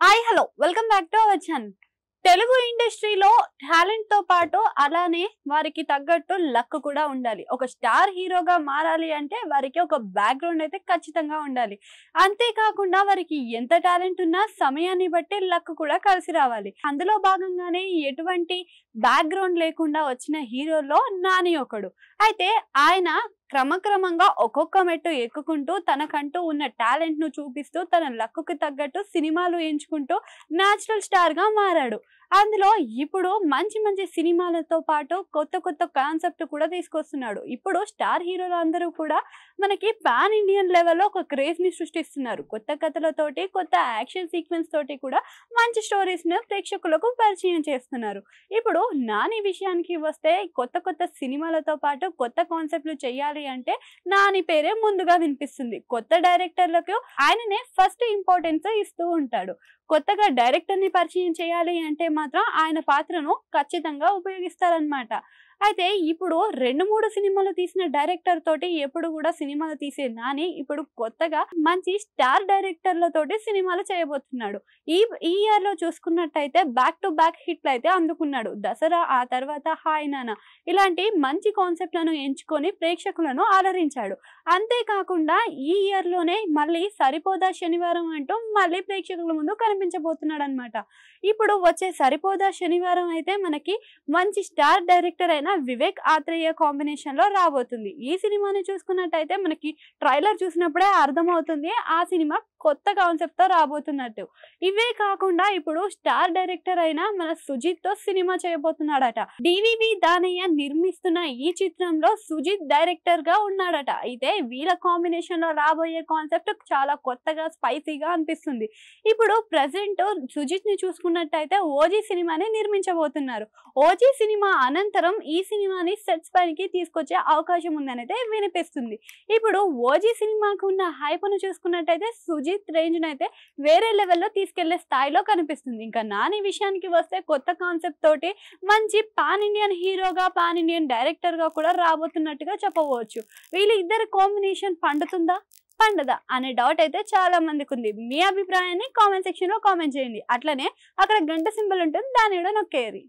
Hi hello welcome back to our channel. Telugu ఇండస్ట్రీలో talent తో పాటు అలానే వారికి తగ్గట్టు లక్ కూడా ఉండాలి. ఒక స్టార్ హీరోగా మారాలి అంటే వారికి ఒక బ్యాక్గ్రౌండ్ అయితే ఖచ్చితంగా ఉండాలి. అంతేకాకుండా వారికి ఎంత టాలెంట్ ఉన్నా సమయాన్ని బట్టి లక్ కూడా కలిసి రావాలి. అందులో భాగంగానే ఎటువంటి బ్యాక్గ్రౌండ్ లేకుండా వచ్చిన హీరోలో నాని ఒకడు. అయితే ఆయన క్రమక్రమంగా ఒక్కొక్క మెట్టు ఎక్కుకుంటూ తనకంటూ ఉన్న టాలెంట్ ను చూపిస్తూ తన లక్కుకి తగ్గట్టు సినిమాలు ఎంచుకుంటూ నేచురల్ స్టార్ గా మారాడు. అందులో ఇప్పుడు మంచి మంచి సినిమాలతో పాటు కొత్త కొత్త కాన్సెప్ట్ కూడా తీసుకొస్తున్నాడు. ఇప్పుడు స్టార్ హీరోలు అందరూ కూడా మనకి పాన్ ఇండియన్ లెవెల్లో ఒక క్రేజ్ ని సృష్టిస్తున్నారు. కొత్త కథలతోటి కొత్త యాక్షన్ సీక్వెన్స్ తోటి కూడా మంచి స్టోరీస్ ని ప్రేక్షకులకు పరిచయం చేస్తున్నారు. ఇప్పుడు నాని విషయానికి వస్తే కొత్త కొత్త సినిమాలతో పాటు కొత్త కాన్సెప్ట్లు చేయాలి అంటే నాని పేరే ముందుగా వినిపిస్తుంది. కొత్త డైరెక్టర్లకు ఆయననే ఫస్ట్ ఇంపార్టెన్స్ ఇస్తూ ఉంటాడు. కొత్తగా డైరెక్టర్ ని పరిచయం చేయాలి అంటే మాత్రం ఆయన పాత్రను ఖచ్చితంగా ఉపయోగిస్తారనమాట. అయితే ఇప్పుడు 2-3 సినిమాలు తీసిన డైరెక్టర్ తోటి ఎప్పుడు కూడా సినిమాలు తీసే నాని ఇప్పుడు కొత్తగా మంచి స్టార్ డైరెక్టర్లతోటి సినిమాలు చేయబోతున్నాడు. ఈ ఇయర్ లో చూసుకున్నట్టయితే బ్యాక్ టు బ్యాక్ హిట్లు అయితే అందుకున్నాడు. దసరా, ఆ తర్వాత హాయ్ నాన్న ఇలాంటి మంచి కాన్సెప్ట్లను ఎంచుకొని ప్రేక్షకులను అలరించాడు. అంతేకాకుండా ఈ ఇయర్ లోనే మళ్ళీ సరిపోదా శనివారం అంటూ మళ్ళీ ప్రేక్షకుల ముందు కనిపించబోతున్నాడు అనమాట. ఇప్పుడు వచ్చే సరిపోదా శనివారం అయితే మనకి మంచి స్టార్ డైరెక్టర్ అయిన వివేక్ ఆత్రేయ కాంబినేషన్ లో రాబోతుంది. ఈ సినిమాని చూసుకున్నట్టయితే మనకి ట్రైలర్ చూసినప్పుడే అర్థమవుతుంది ఆ సినిమా కొత్త కాన్సెప్ట్ తో రాబోతున్నట్టు. ఇవే కాకుండా ఇప్పుడు స్టార్ డైరెక్టర్ అయిన మన సుజిత్ తో సినిమా చేయబోతున్నాడట. డివివి దానయ్య నిర్మిస్తున్న ఈ చిత్రంలో సుజిత్ డైరెక్టర్ గా ఉన్నాడట. అయితే వీళ్ళ కాంబినేషన్ లో రాబోయే కాన్సెప్ట్ చాలా కొత్తగా స్పైసీగా అనిపిస్తుంది. ఇప్పుడు ప్రెసెంట్ సుజిత్ ని చూసుకున్నట్టయితే ఓజీ సినిమాని నిర్మించబోతున్నారు. ఓజీ సినిమా అనంతరం ఈ సినిమాని సెట్స్ పైకి తీసుకొచ్చే అవకాశం ఉందనైతే వినిపిస్తుంది. ఇప్పుడు ఓజీ సినిమాకు ఉన్న హైప్ ను చూసుకున్నట్టయితే సుజిత్ రేంజ్ అయితే వేరే లెవెల్లో తీసుకెళ్లే స్థాయిలో కనిపిస్తుంది. ఇంకా నాని విషయానికి వస్తే కొత్త కాన్సెప్ట్ తోటి మంచి పాన్ ఇండియన్ హీరోగా, పాన్ ఇండియన్ డైరెక్టర్ గా కూడా రాబోతున్నట్టుగా చెప్పవచ్చు. వీళ్ళ ఇద్దరు కాంబినేషన్ పండుతుందా పండదా అనే డౌట్ అయితే చాలా మందికి ఉంది. మీ అభిప్రాయాన్ని కామెంట్ సెక్షన్ లో కామెంట్ చేయండి. అట్లనే అక్కడ గంట సింబల్ ఉంటుంది, దాని కూడా నొక్కేయండి.